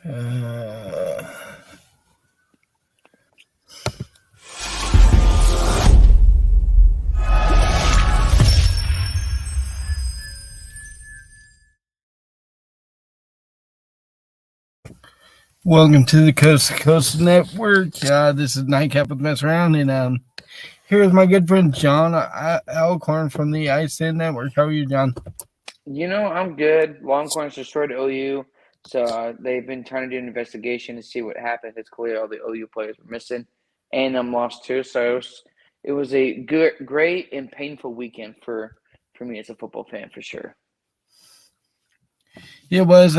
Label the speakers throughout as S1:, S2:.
S1: Uh, Welcome to the Coast to Coast Network. This is Nightcap with Messaround, and here's my good friend John Alcorn from the Ice In Network. How are you, John?
S2: I'm good. Longhorns destroyed OU, so they've been trying to do an investigation to see what happened. It's clear all the OU players were missing, and I'm lost too. So it was a good, great, and painful weekend for me as a football fan for sure.
S1: It was.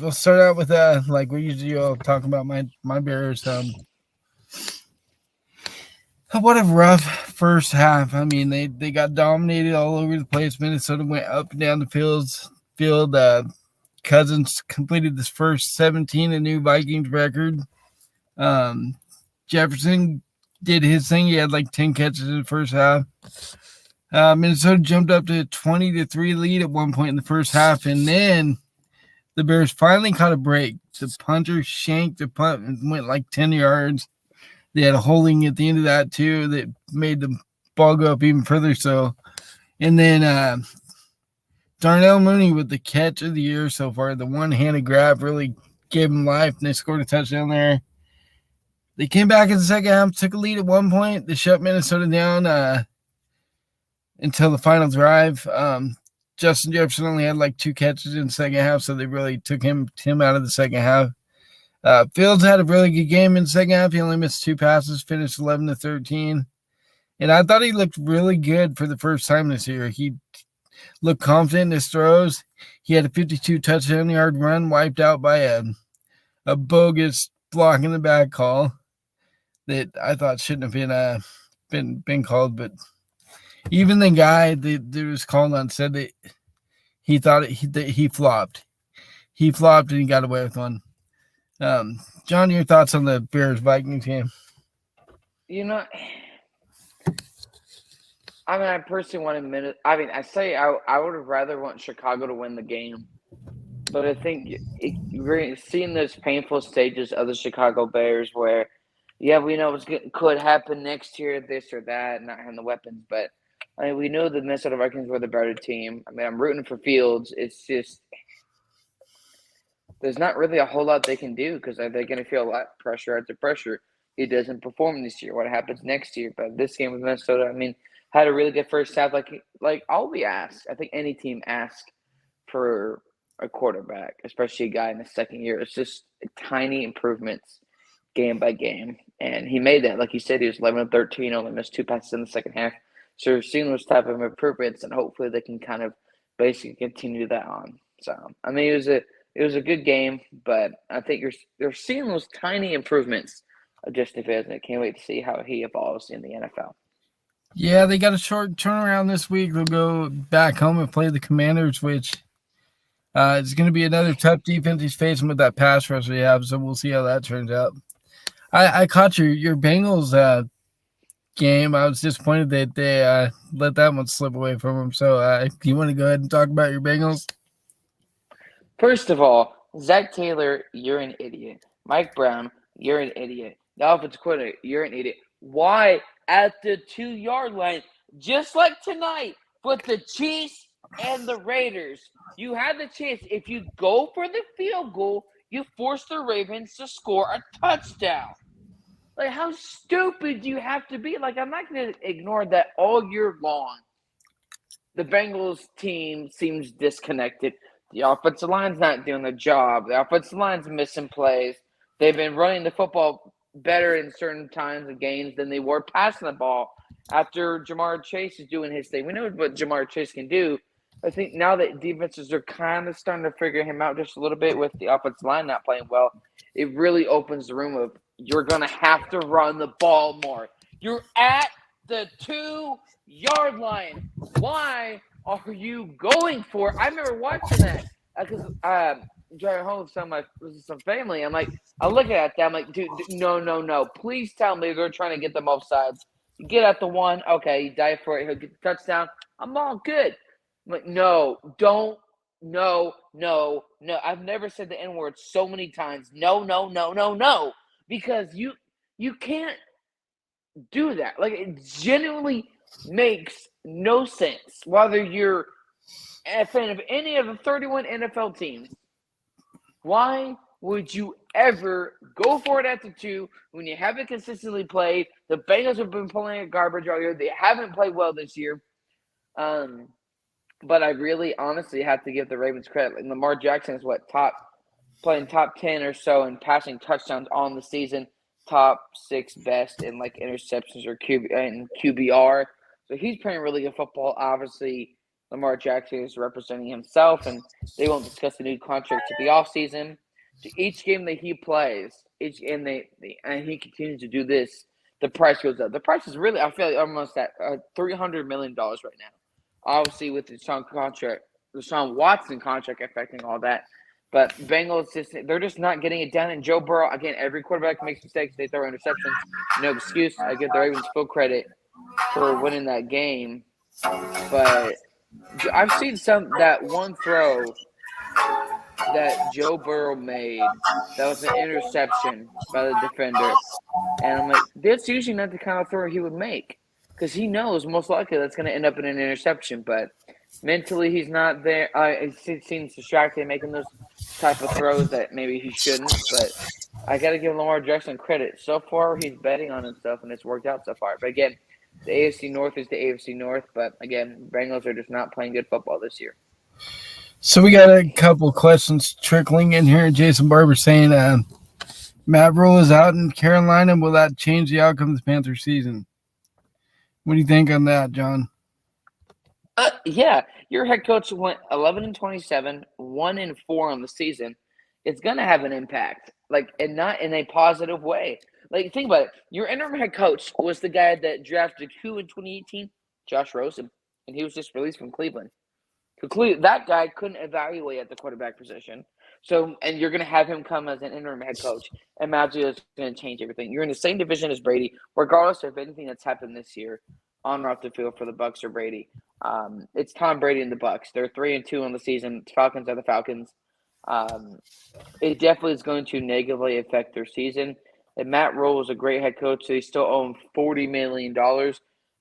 S1: We'll start out with like we usually all talk about my Bears. What a rough first half. I mean, they got dominated all over the place. Minnesota went up and down the field. Cousins completed his first 17, a new Vikings record. Um, Jefferson did his thing. He had like 10 catches in the first half. Minnesota jumped up to 20-3 lead at one point in the first half, and then the Bears finally caught a break. The punter shanked the punt and went like 10 yards. They had a holding at the end of that too that made the ball go up even further. So, and then Darnell Mooney with the catch of the year so far. The one-handed grab really gave him life, and they scored a touchdown there. They came back in the second half, took a lead at one point. They shut Minnesota down until the final drive. Justin Jefferson only had like 2 catches in the second half, so they really took him out of the second half. Fields had a really good game in the second half. He only missed 2 passes, finished 11-13. And I thought he looked really good for the first time this year. He looked confident in his throws. He had a 52 touchdown yard run wiped out by a bogus block in the back call that I thought shouldn't have been called. But even the guy that was called on said that he thought that he flopped. He flopped and he got away with one. John, your thoughts on the Bears-Vikings game?
S2: I personally wanted minute. I would have rather want Chicago to win the game, but I think we're seeing those painful stages of the Chicago Bears where, yeah, we know could happen next year, this or that, not having the weapons, but I mean, we know the Minnesota Vikings were the better team. I mean, I'm rooting for Fields. It's just there's not really a whole lot they can do because they're going to feel a lot pressure after pressure. He doesn't perform this year. What happens next year? But this game with Minnesota, I mean, had a really good first half. Like all we ask, I think any team asks for a quarterback, especially a guy in the second year. It's just tiny improvements game by game, and he made that. Like you said, he was 11-13, only missed 2 passes in the second half. So we're seeing those type of improvements, and hopefully they can kind of basically continue that on. So I mean, it was a good game, but I think you're seeing those tiny improvements of Justin Fields, and I can't wait to see how he evolves in the NFL.
S1: Yeah, they got a short turnaround this week. They'll go back home and play the Commanders, which is going to be another tough defense he's facing with that pass rush they have. So we'll see how that turns out. I caught your Bengals game. I was disappointed that they let that one slip away from them. So do you want to go ahead and talk about your Bengals?
S2: First of all, Zach Taylor, you're an idiot. Mike Brown, you're an idiot. The offensive coordinator, you're an idiot. Why at the 2-yard line, just like tonight with the Chiefs and the Raiders? You had the chance. If you go for the field goal, you force the Ravens to score a touchdown. Like, how stupid do you have to be? Like, I'm not going to ignore that all year long. The Bengals team seems disconnected. The offensive line's not doing the job. The offensive line's missing plays. They've been running the football better in certain times of games than they were passing the ball after Jamar Chase is doing his thing. We know what Jamar Chase can do. I think now that defenses are kind of starting to figure him out just a little bit with the offensive line not playing well, it really opens the room of you're going to have to run the ball more. You're at the 2-yard line. Why are you going for it? I remember watching that because driving home with some family. I'm like, I look at that. I'm like, dude, no. Please tell me they're trying to get them off sides. You get at the 1. Okay, you dive for it. He'll get the touchdown. I'm all good. I'm like, no, don't No, no, no. I've never said the N word so many times. No, no, no, no, no. Because you can't do that. Like it genuinely makes no sense. Whether you're a fan of any of the 31 NFL teams, why would you ever go for it at the two when you haven't consistently played? The Bengals have been playing garbage all year. They haven't played well this year. Um, but I really honestly have to give the Ravens credit. Like Lamar Jackson is what playing top 10 or so in passing touchdowns on the season, top 6 best in like interceptions or QBR. So he's playing really good football. Obviously, Lamar Jackson is representing himself, and they won't discuss the new contract to the offseason. So each game that he plays, and he continues to do this, the price goes up. The price is really, I feel like almost at $300 million right now. Obviously, with the Deshaun Watson contract affecting all that. But Bengals they're just not getting it done. And Joe Burrow, again, every quarterback makes mistakes. They throw interceptions. No excuse. I give the Ravens full credit for winning that game. But I've seen that one throw that Joe Burrow made that was an interception by the defender. And I'm like, that's usually not the kind of throw he would make because he knows most likely that's going to end up in an interception. But mentally, he's not there. He seems distracted making those type of throws that maybe he shouldn't. But I got to give Lamar Jackson credit. So far, he's betting on himself, and it's worked out so far. But again, the AFC North is the AFC North. But again, Bengals are just not playing good football this year.
S1: So we got a couple questions trickling in here. Jason Barber saying, Matt Rule is out in Carolina. Will that change the outcome of the Panthers season? What do you think on that, John?
S2: Yeah, your head coach went 11-27, 1-4 on the season. It's gonna have an impact, like, and not in a positive way. Like, think about it. Your interim head coach was the guy that drafted who in 2018? Josh Rosen, and he was just released from Cleveland. That guy couldn't evaluate at the quarterback position. So, and you're going to have him come as an interim head coach. Imagine it's going to change everything. You're in the same division as Brady, regardless of anything that's happened this year on or off the field for the Bucks or Brady. It's Tom Brady and the Bucks. They're 3-2 on the season. Falcons are the Falcons. It definitely is going to negatively affect their season. And Matt Rule is a great head coach, so they still own $40 million.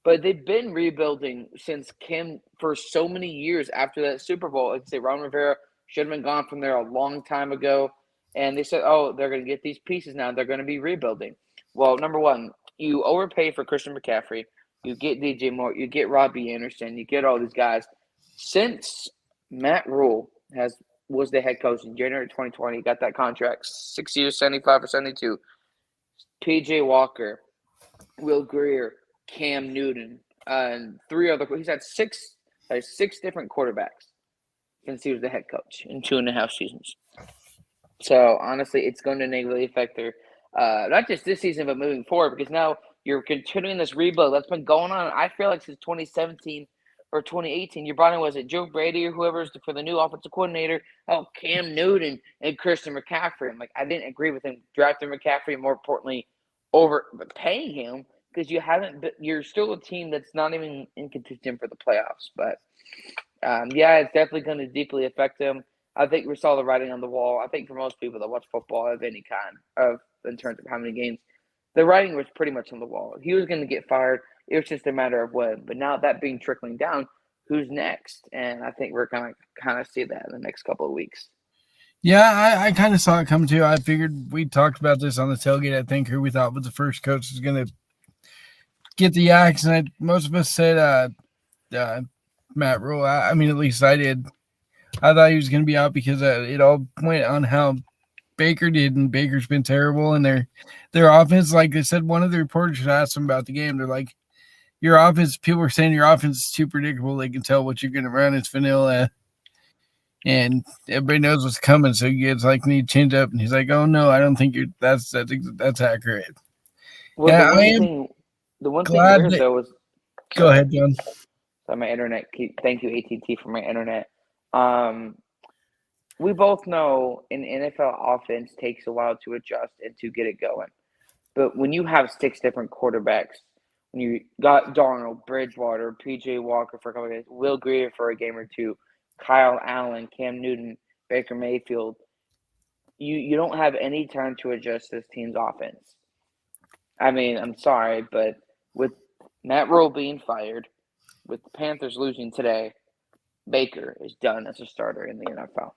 S2: But they've been rebuilding since Kim for so many years after that Super Bowl. Like I say, Ron Rivera should have been gone from there a long time ago. And they said, oh, they're going to get these pieces now. They're going to be rebuilding. Well, number one, you overpay for Christian McCaffrey. You get DJ Moore. You get Robbie Anderson. You get all these guys. Since Matt Rule was the head coach in January 2020, got that contract, 6 years, 75 or 72. PJ Walker, Will Greer, Cam Newton, and three other. He's had six different quarterbacks since he was the head coach in 2.5 seasons. So honestly, it's going to negatively affect their not just this season, but moving forward because now you're continuing this rebuild that's been going on. I feel like since 2017 or 2018, you brought in was it Joe Brady or whoever's for the new offensive coordinator? Oh, Cam Newton and Christian McCaffrey. I'm like, I didn't agree with him drafting McCaffrey. More importantly, over paying him because you're still a team that's not even in contention for the playoffs. But yeah, it's definitely going to deeply affect them. I think we saw the writing on the wall. I think for most people that watch football of any kind, in terms of how many games, the writing was pretty much on the wall. He was going to get fired. It was just a matter of when. But now that being trickling down, who's next? And I think we're going to kind of see that in the next couple of weeks.
S1: Yeah, I kind of saw it come too. I figured we talked about this on the tailgate. I think who we thought was the first coach was going to get the axe, and most of us said Matt Rule. I mean, at least I did. I thought he was going to be out because it all went on how Baker did, and Baker's been terrible. And their offense, like they said, one of the reporters asked them about the game. They're like, your offense, people were saying your offense is too predictable. They can tell what you're going to run. It's vanilla. And everybody knows what's coming. So it's like, need to change up. And he's like, oh, no, I don't think that's accurate.
S2: Well,
S1: Yeah,
S2: the one thing
S1: glad
S2: weird,
S1: that,
S2: though, was –
S1: go
S2: sorry.
S1: ahead, John.
S2: So my internet. Thank you, AT&T, for my internet. We both know an NFL offense takes a while to adjust and to get it going. But when you have 6 different quarterbacks, when you got Darnold, Bridgewater, PJ Walker for a couple of days, Will Greer for a game or two, Kyle Allen, Cam Newton, Baker Mayfield. You don't have any time to adjust this team's offense. I mean, I'm sorry, but with Matt Rule being fired, with the Panthers losing today, Baker is done as a starter in the NFL.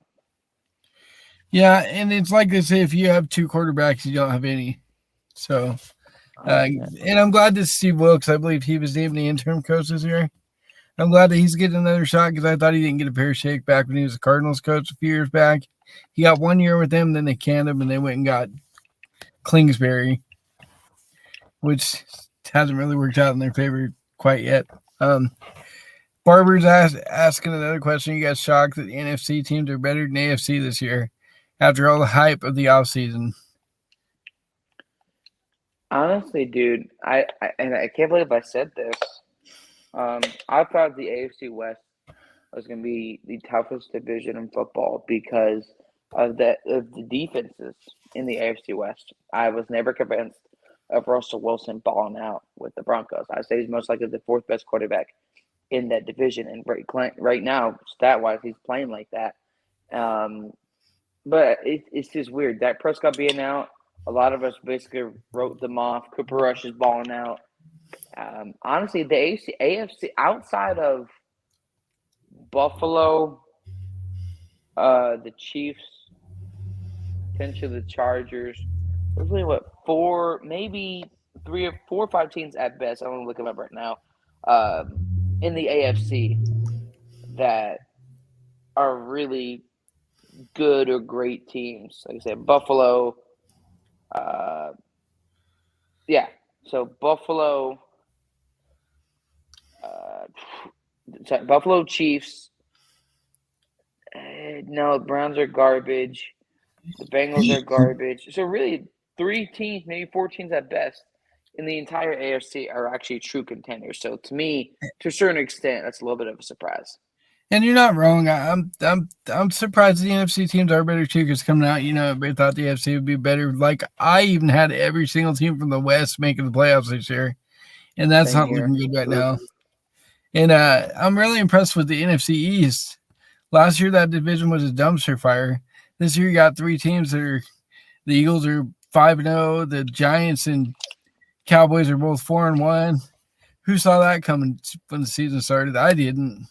S1: Yeah, and it's like they say, if you have two quarterbacks, you don't have any. So, and I'm glad to see Wilkes. I believe he was named the interim coach this year. I'm glad that he's getting another shot because I thought he didn't get a fair shake back when he was a Cardinals coach a few years back. He got 1 year with them, then they canned him, and they went and got Kingsbury, which hasn't really worked out in their favor quite yet. Barber's asking another question. You guys shocked that the NFC teams are better than AFC this year after all the hype of the offseason?
S2: Honestly, dude, I can't believe I said this. I thought the AFC West was going to be the toughest division in football because of the defenses in the AFC West. I was never convinced of Russell Wilson balling out with the Broncos. I say he's most likely the fourth best quarterback in that division, and right now, stat wise, he's playing like that. But it's just weird. Dak Prescott being out, a lot of us basically wrote them off. Cooper Rush is balling out. Honestly, the AFC outside of Buffalo, the Chiefs, potentially the Chargers. There's really maybe 4 or 5 teams at best. I want to look them up right now. In the AFC that are really good or great teams. Like I said, Buffalo. Yeah. So Buffalo. Buffalo Chiefs. No, Browns are garbage. The Bengals are garbage. So really, 3 teams, maybe 4 teams at best, in the entire AFC are actually true contenders. So to me, to a certain extent, that's a little bit of a surprise.
S1: And you're not wrong. I'm surprised the NFC teams are better too. Because coming out, everybody thought the NFC would be better. Like I even had every single team from the West making the playoffs this year, and that's
S2: Same
S1: not
S2: here.
S1: looking good right now. And I'm really impressed with the NFC East. Last year that division was a dumpster fire. This year you got 3 teams that are the Eagles are 5-0, the Giants and Cowboys are both 4-1. Who saw that coming when the season started? I didn't.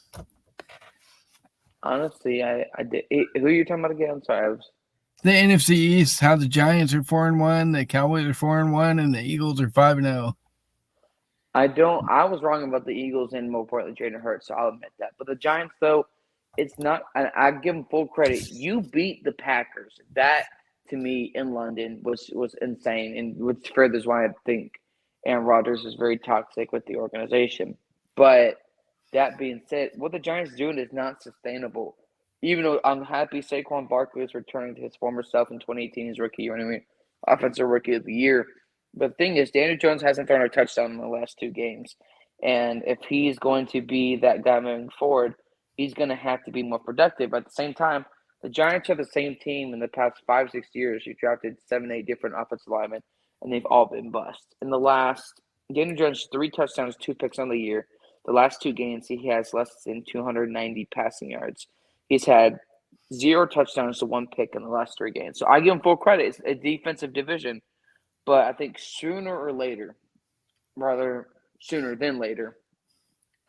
S2: Honestly, I did. Who are you talking about again? I'm sorry.
S1: The NFC East, how the Giants are 4-1, the Cowboys are 4-1, and the Eagles are 5-0.
S2: I was wrong about the Eagles and more importantly Jalen Hurts, so I'll admit that. But the Giants, though, it's not. I give them full credit. You beat the Packers. That to me in London was insane, and which further is why I think Aaron Rodgers is very toxic with the organization. But that being said, what the Giants doing is not sustainable. Even though I'm happy Saquon Barkley is returning to his former self in 2018, his rookie year, offensive rookie of the year. But the thing is, Daniel Jones hasn't thrown a touchdown in the last 2 games. And if he's going to be that guy moving forward, he's going to have to be more productive. But at the same time, the Giants are the same team in the past 5, 6 years. You drafted 7, 8 different offensive linemen, and they've all been bust. In the last, Daniel Jones, 3 touchdowns, 2 picks on the year. The last 2 games, he has less than 290 passing yards. He's had 0 touchdowns to 1 pick in the last 3 games. So I give him full credit. It's a defensive division. But I think sooner or later, rather sooner than later,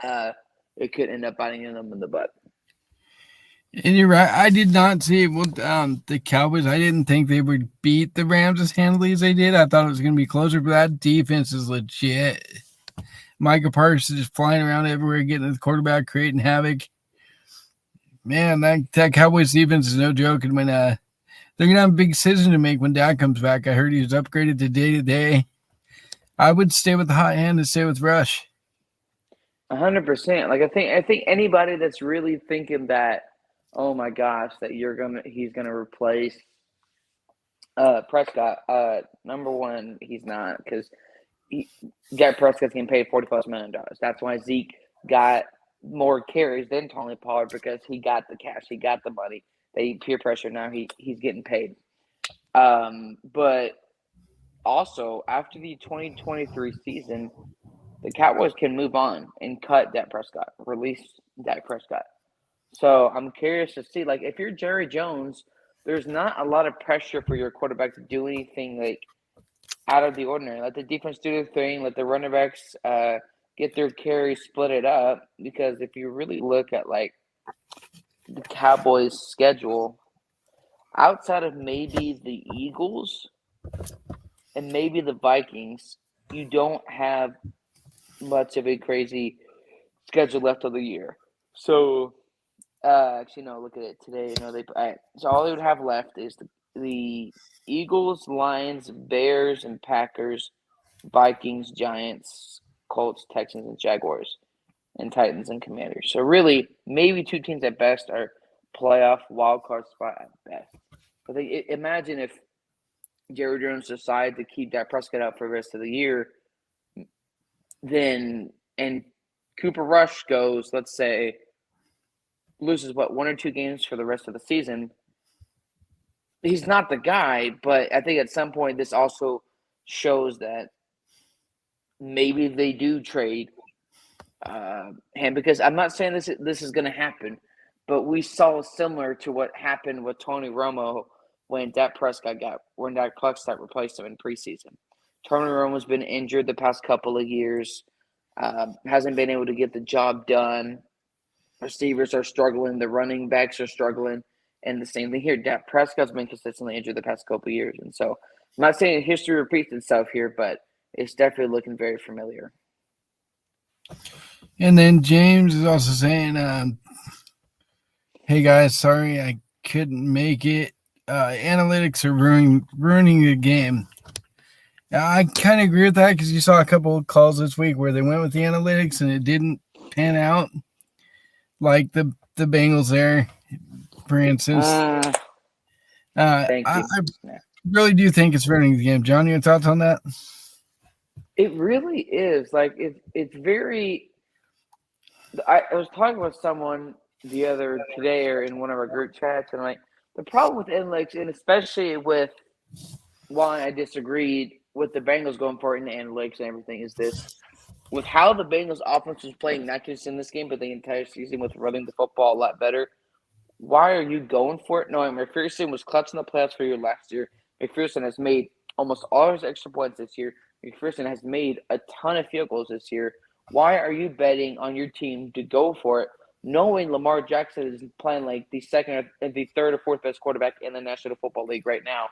S2: it could end up biting them in the butt.
S1: And you're right. I did not see the Cowboys. I didn't think they would beat the Rams as handily as they did. I thought it was going to be closer, but that defense is legit. Micah Parsons is flying around everywhere, getting to the quarterback, creating havoc. Man, that Cowboys defense is no joke. And when they're going to have a big decision to make when Dak comes back. I heard he was upgraded to day-to-day. I would stay with the hot hand and stay with Rush.
S2: 100%. Like I think anybody that's really thinking that, oh my gosh, that he's gonna replace Prescott. Number one, he's not because Dak Prescott's getting paid $40+ million. That's why Zeke got more carries than Tony Pollard because he got the cash, he got the money. They peer pressure now. He's getting paid. But also after the 2023 season, the Cowboys can move on and cut Dak Prescott, release Dak Prescott. So I'm curious to see, like, if you're Jerry Jones, there's not a lot of pressure for your quarterback to do anything like out of the ordinary. Let the defense do their thing. Let the running backs get their carries, split it up. Because if you really look at like the Cowboys' schedule, outside of maybe the Eagles and maybe the Vikings, you don't have much of a crazy schedule left of the year. So, actually, no. Look at it today. No, so all they would have left is the Eagles, Lions, Bears, and Packers, Vikings, Giants, Colts, Texans, and Jaguars, and Titans and Commanders. So really, maybe two teams at best are playoff wild card spot at best. But imagine if Jerry Jones decided to keep Dak Prescott out for the rest of the year, then and Cooper Rush goes, let's say, loses one or two games for the rest of the season. He's not the guy, but I think at some point this also shows that maybe they do trade him, because I'm not saying this is going to happen, but we saw similar to what happened with Tony Romo when Dak Prescott replaced him in preseason. Tony Romo's been injured the past couple of years, hasn't been able to get the job done. Receivers are struggling, the running backs are struggling, and the same thing here. Dak Prescott's been consistently injured the past couple of years, and so I'm not saying history repeats itself here, but it's definitely looking very familiar.
S1: And then James is also saying, "Hey guys, sorry I couldn't make it. Analytics are ruining the game." I kind of agree with that because you saw a couple of calls this week where they went with the analytics and it didn't pan out, like the Bengals there, for instance.
S2: Thank you.
S1: I really do think it's ruining the game. John, your thoughts on that?
S2: It really is. Like it's very. I was talking with someone the other today or in one of our group chats, and like the problem with analytics, and especially with why I disagreed with the Bengals going for it in the analytics and everything, is this: with how the Bengals offense was playing, not just in this game, but the entire season, with running the football a lot better. Why are you going for it? No, McPherson was clutching the playoffs for you last year. McPherson has made almost all his extra points this year. McPherson has made a ton of field goals this year. Why are you betting on your team to go for it, knowing Lamar Jackson is playing like the third or fourth best quarterback in the National Football League right now?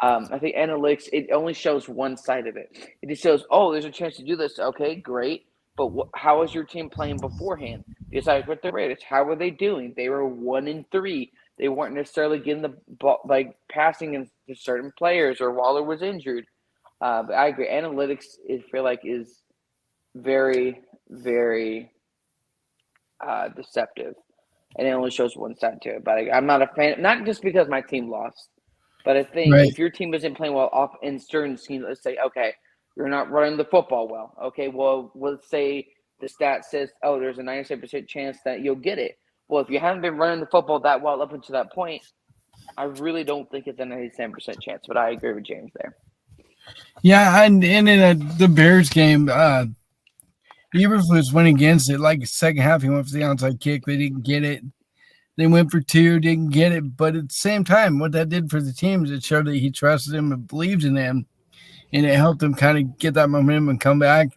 S2: I think analytics, it only shows one side of it. It just shows, oh, there's a chance to do this. Okay, great. But how was your team playing beforehand? Besides with the Raiders, how were they doing? They were 1-3. They weren't necessarily getting the ball, like passing into certain players, or Waller was injured. But I agree. Analytics, I feel like, is very, very deceptive, and it only shows one side to it. But I'm not a fan, not just because my team lost, but I think if your team isn't playing well off in certain schemes, let's say, okay, you're not running the football well. Okay, well, let's say the stat says, oh, there's a 97% chance that you'll get it. Well, if you haven't been running the football that well up until that point, I really don't think it's a 97% chance. But I agree with James there.
S1: Yeah, and in the Bears game, Eberflus went against it. Like second half, he went for the onside kick. They didn't get it. They went for two, didn't get it. But at the same time, what that did for the team is it showed that he trusted him and believed in them, and it helped them kind of get that momentum and come back.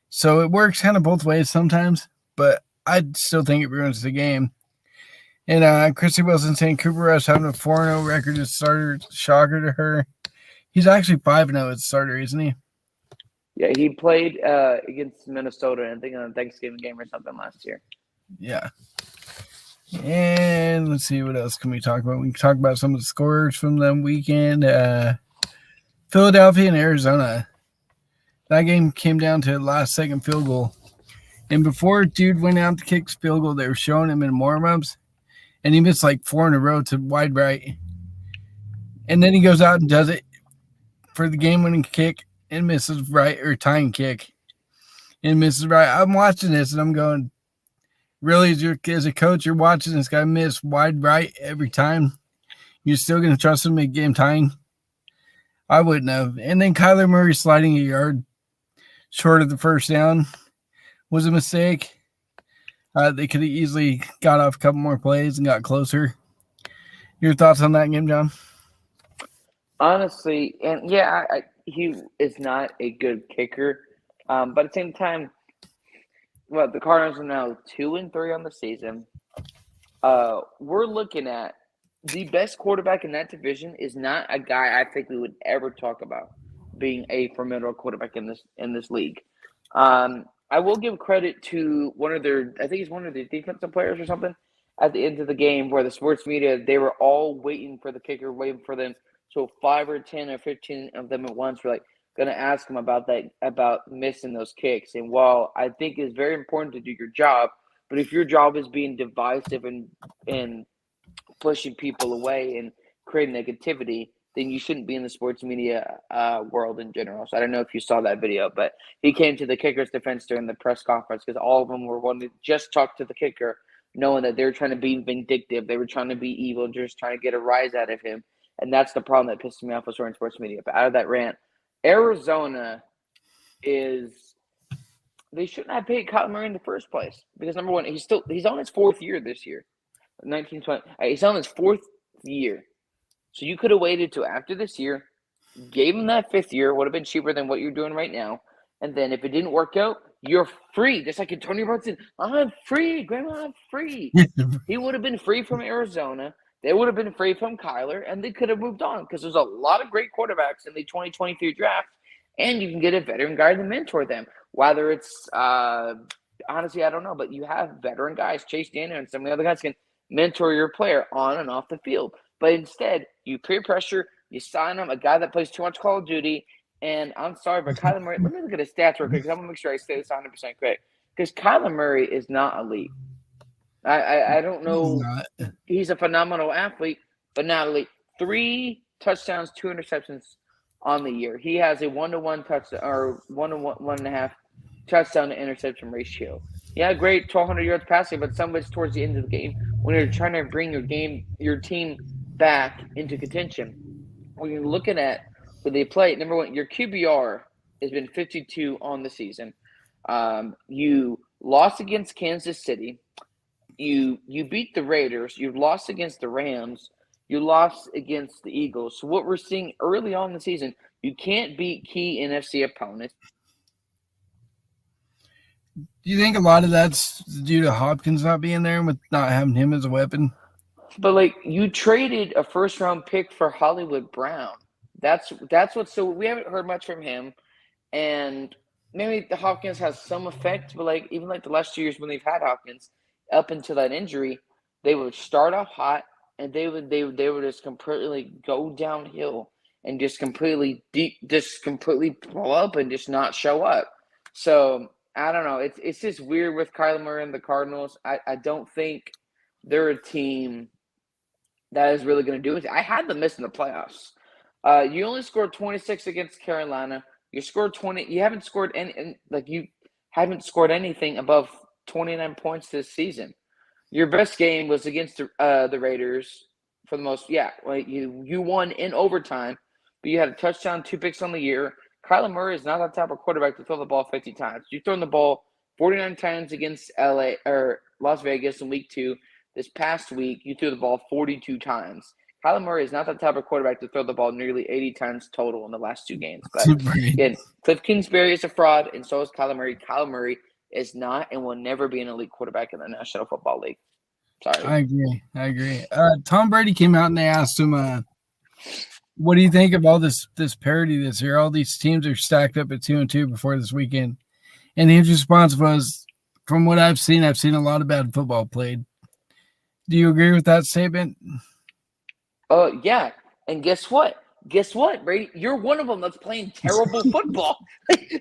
S1: So it works kind of both ways sometimes, but I still think it ruins the game. And Christy Wilson saying Cooper Rush having a 4-0 record as starter, shocker to her. He's actually 5-0 as starter, isn't he?
S2: Yeah, he played against Minnesota, I think on a Thanksgiving game or something last year.
S1: Yeah. And let's see, what else can we talk about? We can talk about some of the scores from the weekend. Philadelphia and Arizona. That game came down to a last-second field goal. And before dude went out to kick field goal, they were showing him in warm-ups, and he missed like 4 in a row to wide right. And then he goes out and does it for the game-winning kick and misses right, or tying kick and misses right. I'm watching this, and I'm going, really, as a coach, you're watching this guy miss wide right every time? You're still going to trust him to make game tying? I wouldn't have. And then Kyler Murray sliding a yard short of the first down was a mistake. They could have easily got off a couple more plays and got closer. Your thoughts on that game, John?
S2: Honestly, and yeah, he is not a good kicker, but at the same time, well, the Cardinals are now 2-3 on the season. We're looking at the best quarterback in that division is not a guy I think we would ever talk about being a formidable quarterback in this league. I will give credit to one of their, I think he's one of the defensive players or something, at the end of the game where the sports media, they were all waiting for the kicker, waiting for them. So 5 or 10 or 15 of them at once were like going to ask him about that, about missing those kicks. And while I think it's very important to do your job, but if your job is being divisive and pushing people away and creating negativity, then you shouldn't be in the sports media world in general. So I don't know if you saw that video, but he came to the kicker's defense during the press conference because all of them were wanting to just talk to the kicker, knowing that they were trying to be vindictive. They were trying to be evil, just trying to get a rise out of him. And that's the problem that pissed me off with certain sports media. But out of that rant, Arizona is they shouldn't have paid Kyler Murray in the first place because number one, he's on his fourth year this year, 1920. He's on his fourth year, so you could have waited till after this year, gave him that fifth year, would have been cheaper than what you're doing right now, and then if it didn't work out, you're free. Just like Antonio Brown said, "I'm free, Grandma, I'm free." He would have been free from Arizona. They would have been free from Kyler, and they could have moved on because there's a lot of great quarterbacks in the 2023 draft, and you can get a veteran guy to mentor them. Whether it's honestly, I don't know, but you have veteran guys, Chase Daniel and some of the other guys can mentor your player on and off the field. But instead, you peer pressure, you sign him, a guy that plays too much Call of Duty, and I'm sorry, but Kyler Murray, let me look at his stats real quick because I'm going to make sure I say this 100% correct. Because Kyler Murray is not elite. I don't know. He's a phenomenal athlete, but not elite. 3 touchdowns, 2 interceptions on the year. He has a 1-to-1 touchdown or 1-to-1.5 touchdown to interception ratio. Yeah, great 1,200 yards passing, but some of it's towards the end of the game when you're trying to bring your team back into contention. When you're looking at who they play, number one, your QBR has been 52 on the season. You lost against Kansas City. You beat the Raiders. You lost against the Rams. You lost against the Eagles. So what we're seeing early on in the season, you can't beat key NFC opponents.
S1: Do you think a lot of that's due to Hopkins not being there and with not having him as a weapon?
S2: But like you traded a first round pick for Hollywood Brown. That's what. So we haven't heard much from him, and maybe the Hopkins has some effect. But like even like the last 2 years when they've had Hopkins, up until that injury, they would start off hot and they would just completely go downhill and just completely blow up and just not show up. So I don't know. It's just weird with Kyler Murray and the Cardinals. I don't think they're a team that is really going to do it. I had them missing the playoffs. You only scored 26 against Carolina. You scored 20. You haven't scored you haven't scored anything above 29 points this season. Your best game was against the Raiders for the most. Yeah, like you won in overtime, but you had a touchdown, 2 picks on the year. Kyler Murray is not that type of quarterback to throw the ball 50 times. You've thrown the ball 49 times against LA or Las Vegas in week 2. This past week, you threw the ball 42 times. Kyler Murray is not that type of quarterback to throw the ball nearly 80 times total in the last 2 games. But again, Cliff Kingsbury is a fraud, and so is Kyler Murray. Kyler Murray is not and will never be an elite quarterback in the National Football League. Sorry.
S1: I agree. Tom Brady came out and they asked him, what do you think of all this parity this year? All these teams are stacked up at 2-2 before this weekend. And his response was, from what I've seen a lot of bad football played. Do you agree with that statement?
S2: Yeah. And guess what? Brady? You're one of them that's playing terrible football.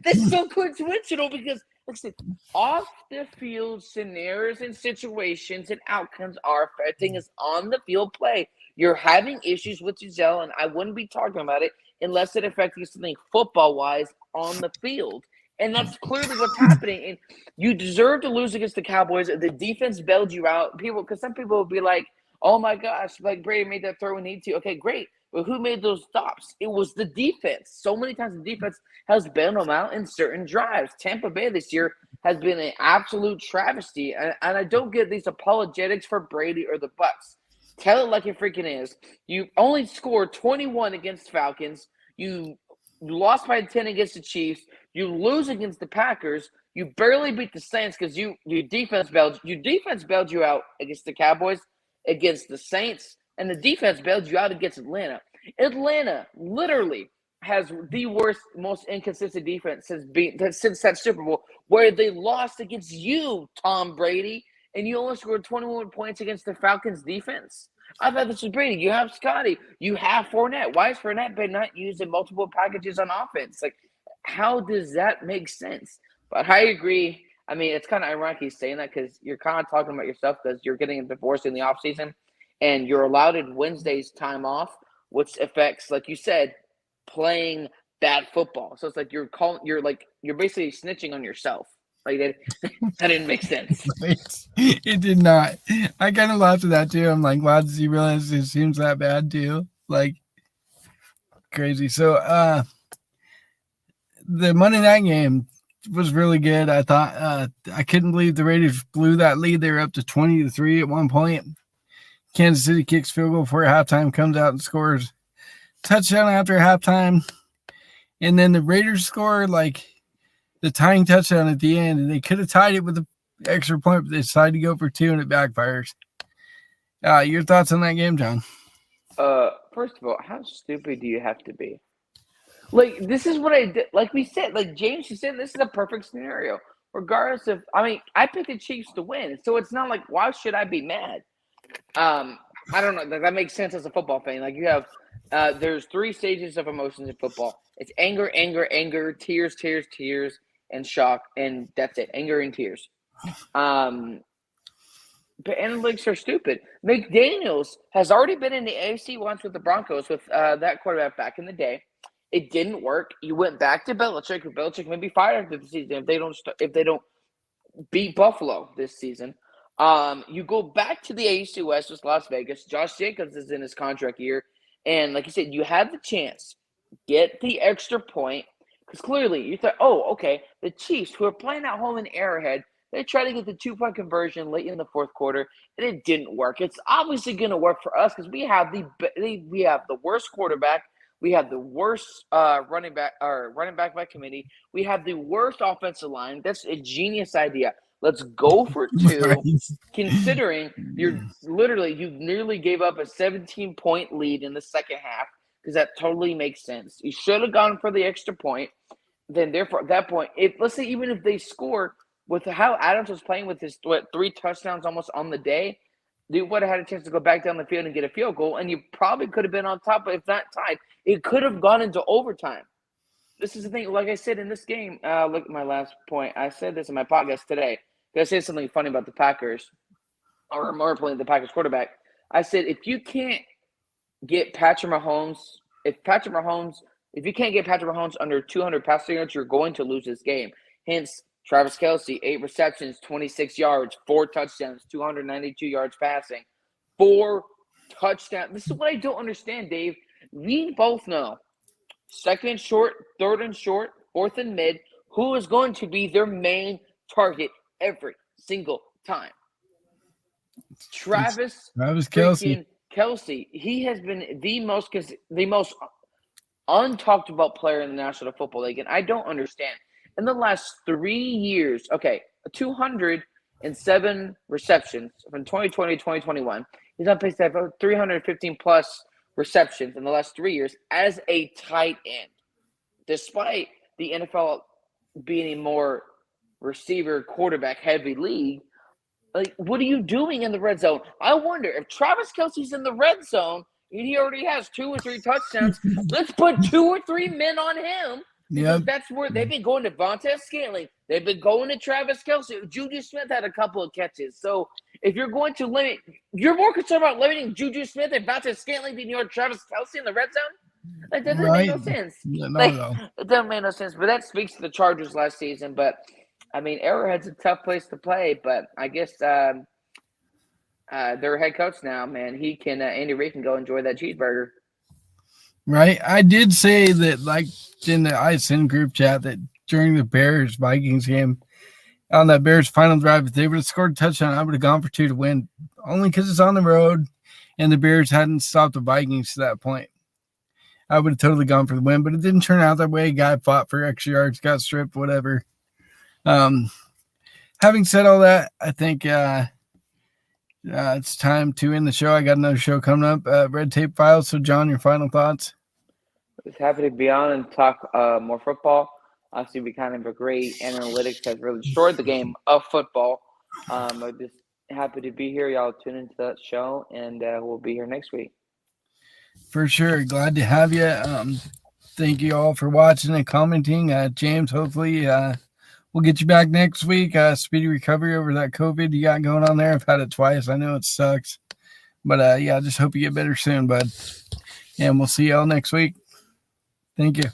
S2: That's so coincidental because listen, off the field scenarios and situations and outcomes are affecting us on the field play. You're having issues with Giselle, and I wouldn't be talking about it unless it affected you something football-wise on the field. And that's clearly what's happening. And you deserve to lose against the Cowboys. The defense bailed you out. Because some people will be like, oh my gosh, like Brady made that throw when he needed to. Okay, great. But who made those stops? It was the defense. So many times the defense has bailed them out in certain drives. Tampa Bay this year has been an absolute travesty. And I don't get these apologetics for Brady or the Bucks. Tell it like it freaking is. You only scored 21 against Falcons. You lost by 10 against the Chiefs. You lose against the Packers. You barely beat the Saints because your defense bailed you out against the Cowboys, against the Saints, and the defense bailed you out against Atlanta. Atlanta literally has the worst, most inconsistent defense since that Super Bowl, where they lost against you, Tom Brady, and you only scored 21 points against the Falcons defense. I thought this was Brady. You have Scotty. You have Fournette. Why is Fournette been not used in multiple packages on offense? Like, how does that make sense? But I agree. I mean, it's kind of ironic he's saying that because you're kind of talking about yourself because you're getting a divorce in the offseason and you're allowed Wednesday's time off, which affects, like you said, playing bad football. So it's like you're basically snitching on yourself. Like that didn't make sense.
S1: It did not. I kind of laughed at that too. I'm like, wow, does he realize it seems that bad too? Like crazy. So the Monday night game was really good. I thought I couldn't believe the Raiders blew that lead. They were up to 20-3 at one point. Kansas City kicks field goal before halftime, comes out and scores touchdown after halftime. And then the Raiders score like the tying touchdown at the end, and they could have tied it with an extra point, but they decided to go for 2, and it backfires. Your thoughts on that game, John?
S2: First of all, how stupid do you have to be? Like, this is what I did. Like we said, like James, you said, this is a perfect scenario. Regardless of, I mean, I picked the Chiefs to win, so it's not like, why should I be mad? I don't know. That makes sense as a football fan. Like, you have, there's 3 stages of emotions in football. It's anger, tears, and shock, and that's it. Anger and tears. But analytics are stupid. McDaniels has already been in the AFC once with the Broncos with that quarterback back in the day. It didn't work. You went back to Belichick. Belichick may be fired after the season if they don't beat Buffalo this season. You go back to the AFC West with Las Vegas. Josh Jacobs is in his contract year, and like you said, you had the chance get the extra point because clearly you thought, oh, okay, the Chiefs who are playing at home in Arrowhead, they tried to get the 2-point conversion late in the fourth quarter, and it didn't work. It's obviously going to work for us because we have the worst quarterback. We have the worst running back by committee. We have the worst offensive line. That's a genius idea. Let's go for 2, considering you nearly gave up a 17-point lead in the second half because that totally makes sense. You should have gone for the extra point. Then, therefore, at that point, let's say even if they score with how Adams was playing with his 3 touchdowns almost on the day, they would have had a chance to go back down the field and get a field goal, and you probably could have been on top, but if not tied, it could have gone into overtime. This is the thing. Like I said in this game, look at my last point. I said this in my podcast today. I said something funny about the Packers, or more importantly, the Packers quarterback. I said, if you can't get Patrick Mahomes, if you can't get Patrick Mahomes under 200 passing yards, you're going to lose this game. Hence, Travis Kelce, 8 receptions, 26 yards, 4 touchdowns, 292 yards passing, 4 touchdowns. This is what I don't understand, Dave. We both know 2nd and short, 3rd and short, 4th and mid, who is going to be their main target every single time. Travis
S1: Kelce.
S2: He has been the most untalked about player in the National Football League, and I don't understand. In the last 3 years, 207 receptions from 2020 to 2021. He's on pace to have 315 plus receptions in the last 3 years as a tight end, despite the NFL being a more receiver quarterback heavy league. Like, what are you doing in the red zone? I wonder if Travis Kelce's in the red zone and he already has 2 or 3 touchdowns. Let's put 2 or 3 men on him. Because that's where they've been going to Vontaze Scantling. They've been going to Travis Kelce. Juju Smith had a couple of catches. So if you're going to limit, you're more concerned about limiting Juju Smith and Vontaze Scantling than you are Travis Kelce in the red zone? Like, that doesn't make no sense.
S1: Yeah,
S2: it doesn't make no sense. But that speaks to the Chargers last season. But, I mean, Arrowhead's a tough place to play. But I guess their head coach now, man, Andy Reid can go enjoy that cheeseburger.
S1: Right. I did say that, like, in the ISN group chat, that during the Bears-Vikings game, on that Bears final drive. If they would have scored a touchdown, I would have gone for 2 to win, only because it's on the road and the Bears hadn't stopped the Vikings to that point. I would have totally gone for the win, but it didn't turn out that way. Guy fought for extra yards, got stripped, whatever. Having said all that, I think it's time to end the show. I got another show coming up, Red Tape Files. So, John, your final thoughts?
S2: Just happy to be on and talk more football. Obviously, we kind of agree. Analytics has really destroyed the game of football. I'm just happy to be here. Y'all tune into that show, and we'll be here next week.
S1: For sure. Glad to have you. Thank you all for watching and commenting. James, hopefully we'll get you back next week. Speedy recovery over that COVID you got going on there. I've had it twice. I know it sucks. But yeah, I just hope you get better soon, bud. And we'll see y'all next week. Thank you.